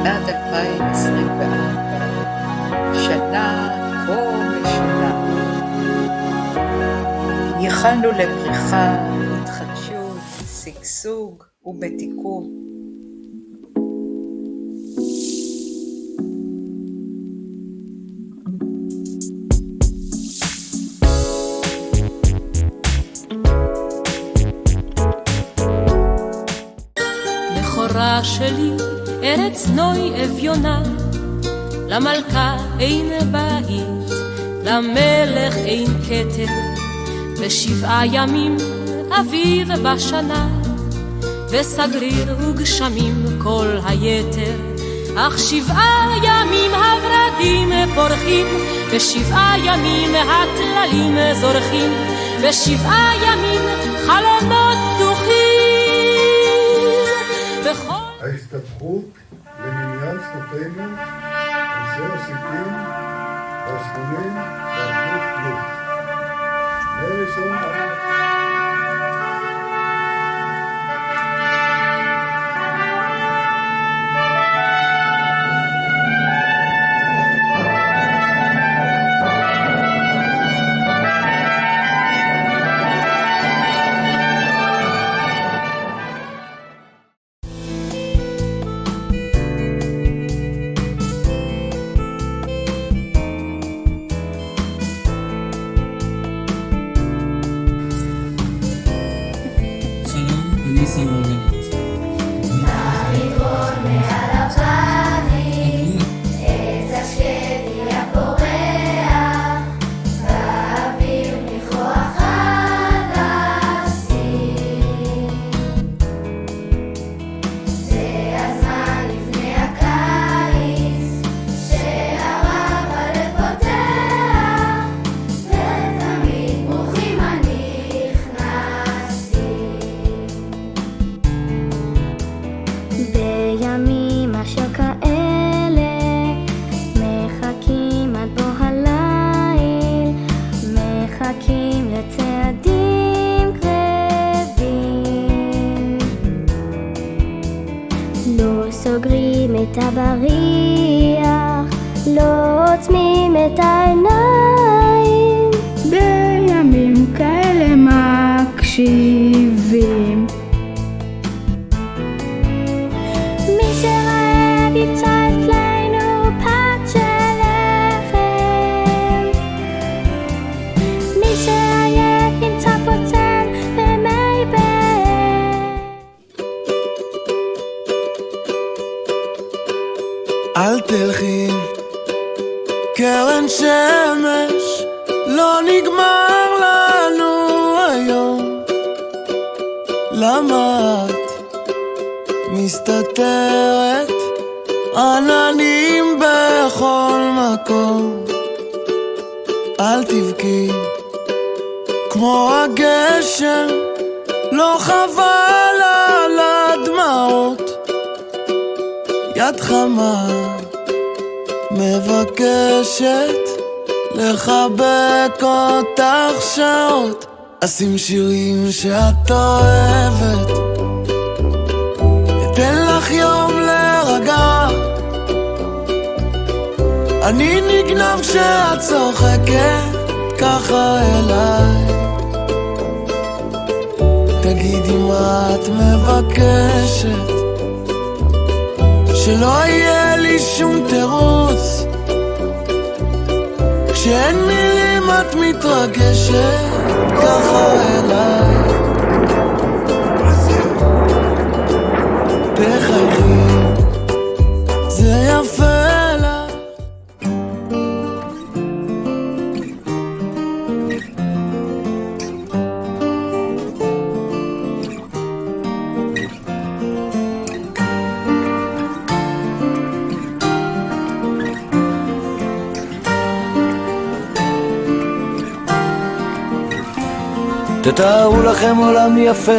שנת 2024, שנה כה משונה. ייחלנו לפריחה, התחדשות, שגשוג ובתיקון. בכורה שלי ארץ נוי אביונה, למלכה אין בית, למלך אין כתר, ב7 ימים אביב בשנה, וסגריר וגשמים כל היתר, אך 7 ימים הורדים פורחים, ב7 ימים הטללים זורחים, ב7 ימים חלונות פתוחים. ההסתבכות למניין שנותינו, עושה הסיפים והסכונים והאחדות פלוס. ראשון את הבריח, לא עוצמים את העיניים, בימים כאלה מקשיבים. מי שרעב ימצא אצלנו פת של לחם, מי שעייף ימצא פוצן ומי בן. אל תלכי קרן שמש, לא נגמר לנו היום. למה את מסתתרת? עננים בכל מקום. אל תבכי כמו הגשם, לא חבל על הדמעות. יד חמה מבקשת לחבק אותך שעות. אשים שירים שאת אוהבת, אתן לך יום להירגע. אני נגנב כשאת צוחקת ככה אליי. תגידי מה את מבקשת, שלא יהיה לי שום תירוץ. כשאין מילים את מתרגשת ככה אליי. תחייכי, זה יפה לך. תתארו לכם עולם יפה,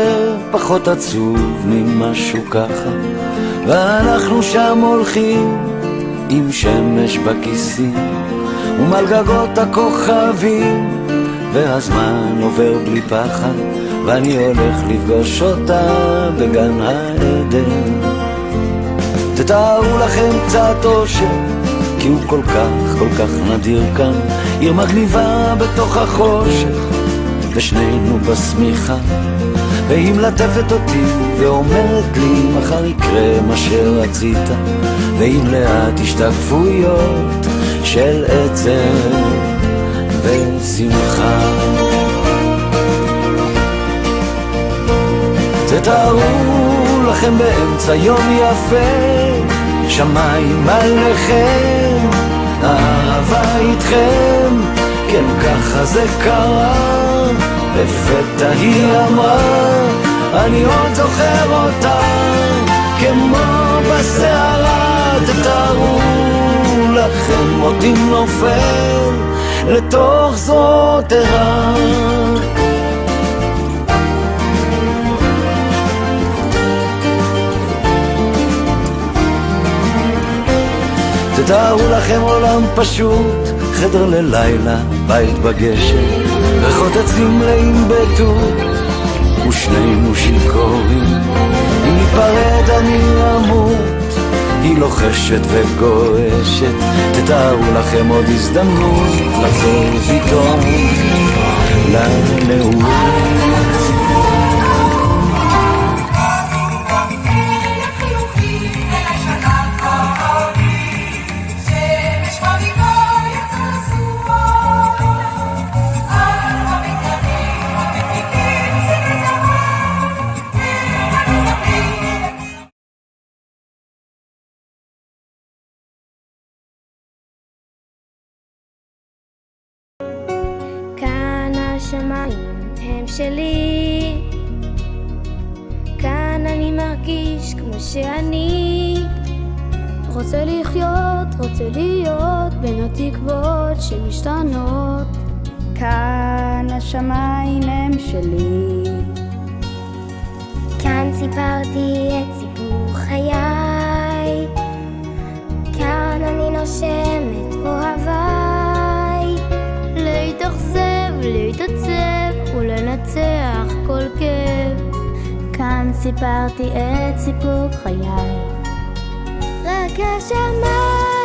פחות עצוב ממשהו ככה, ואנחנו שם הולכים עם שמש בכיסים ומעל גגות הכוכבים, והזמן עובר בלי פחד, ואני הולך לפגוש אותה בגן העדן. תתארו לכם קצת אושר, כי הוא כל כך נדיר כאן. עיר מגניבה בתוך החושך, ושנינו בשמיכה, והיא מלטפת אותי ואומרת לי מחר יקרה מה שרצית, ועם לאט השתקפויות של עצב ושמחה. תתארו לכם באמצע יום יפה, שמיים עליכם, אהבה איתכם, כן ככה זה קרה. לפתע היא אמרה, אני עוד זוכר אותה, כמו בסערה. תתארו לכם אותי נופל לתוך זרועותיה. תתארו לכם עולם פשוט, חדר ללילה, בית בגשם, ריחות עצים מלאים בטוב, ושנינו שיכורים. אם ניפרד אני אמות, היא לוחשת וגועשת. תתארו לכם עוד הזדמנות לחזור פתאום לנעורים. השמיים הם שלי, כאן אני מרגיש כמו שאני רוצה לחיות, רוצה להיות בין התקוות שמשתנות. כאן השמיים הם שלי, כאן סיפרתי את סיפור חיי, כאן אני נושמת אוהביי, להתאכזב, להתעצב ולנצח כל כאב. כאן סיפרתי את סיפור חיי, רק השמיים